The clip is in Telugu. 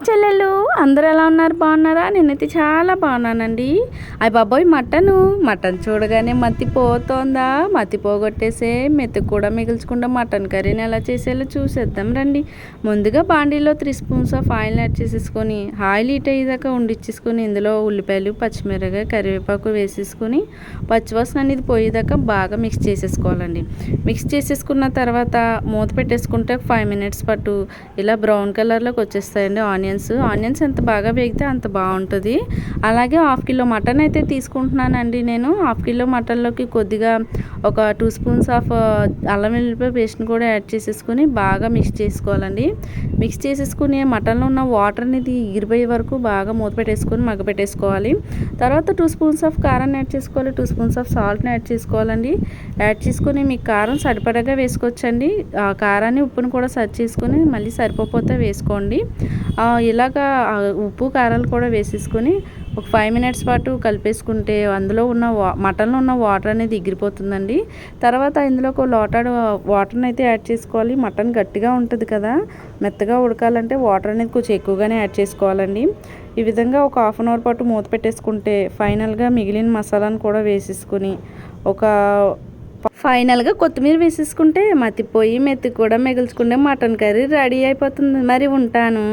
చెల్లెళ్ళు అందరూ ఎలా ఉన్నారు? బాగున్నారా? నేనైతే చాలా బాగున్నానండి. అయ్య బాబోయ్, మటన్ చూడగానే మత్తిపోతోందా? మత్తి పోగొట్టేసే మెతుకు కూడా మిగిల్చకుండా మటన్ కర్రీని ఎలా చేసేలా చూసేద్దాం రండి. ముందుగా బాండీలో 3 స్పూన్స్ ఆఫ్ ఆయిల్ యాడ్ చేసేసుకొని ఆయిల్ హీట్ అయ్యేదాకా ఉండిచ్చేసుకొని ఇందులో ఉల్లిపాయలు, పచ్చిమిరపకాయ, కరివేపాకు వేసేసుకొని పచ్చివాసన అనేది పోయేదాకా బాగా మిక్స్ చేసేసుకోవాలండి. మిక్స్ చేసేసుకున్న తర్వాత మూత పెట్టేసుకుంటే 5 మినిట్స్ పాటు ఇలా బ్రౌన్ కలర్లోకి వచ్చేస్తాయండి ఆనియన్స్ ఎంత బాగా వేగితే అంత బాగుంటుంది. అలాగే 1/2 కిలో మటన్ అయితే తీసుకుంటున్నానండి నేను. 1/2 కిలో మటన్లోకి కొద్దిగా ఒక 2 స్పూన్స్ ఆఫ్ అల్లం వెల్లుల్లిపాయ పేస్ట్ని కూడా యాడ్ చేసేసుకొని బాగా మిక్స్ చేసుకోవాలండి. మిక్స్ చేసేసుకుని మటన్లో ఉన్న వాటర్ అనేది ఎగిరిపోయే వరకు బాగా మూత పెట్టేసుకొని మగ్గపెట్టేసుకోవాలి. తర్వాత 2 స్పూన్స్ ఆఫ్ కారాన్ని యాడ్ చేసుకోవాలి, 2 స్పూన్స్ ఆఫ్ సాల్ట్ని యాడ్ చేసుకోవాలండి. యాడ్ చేసుకొని మీకు కారం సరిపడగా వేసుకోవచ్చండి. కారాన్ని ఉప్పును కూడా సరి చేసుకొని మళ్ళీ సరిపోతే వేసుకోండి. ఇలాగా ఉప్పు కారాలు కూడా వేసేసుకొని ఒక 5 మినిట్స్ పాటు కలిపేసుకుంటే అందులో ఉన్న మటన్లో ఉన్న వాటర్ అనేది ఎగిరిపోతుందండి. తర్వాత ఇందులో ఒక లోటాడు వాటర్ని అయితే యాడ్ చేసుకోవాలి. మటన్ గట్టిగా ఉంటుంది కదా, మెత్తగా ఉడకాలంటే వాటర్ అనేది కొంచెం ఎక్కువగానే యాడ్ చేసుకోవాలండి. ఈ విధంగా ఒక 1/2 అవర్ పాటు మూత పెట్టేసుకుంటే ఫైనల్గా మిగిలిన మసాలాను కూడా వేసేసుకొని ఫైనల్గా కొత్తిమీర వేసేసుకుంటే మతిపోయి మెత్తి కూడా మిగిల్చుకుంటే మటన్ కర్రీ రెడీ అయిపోతుంది. మరి ఉంటాను.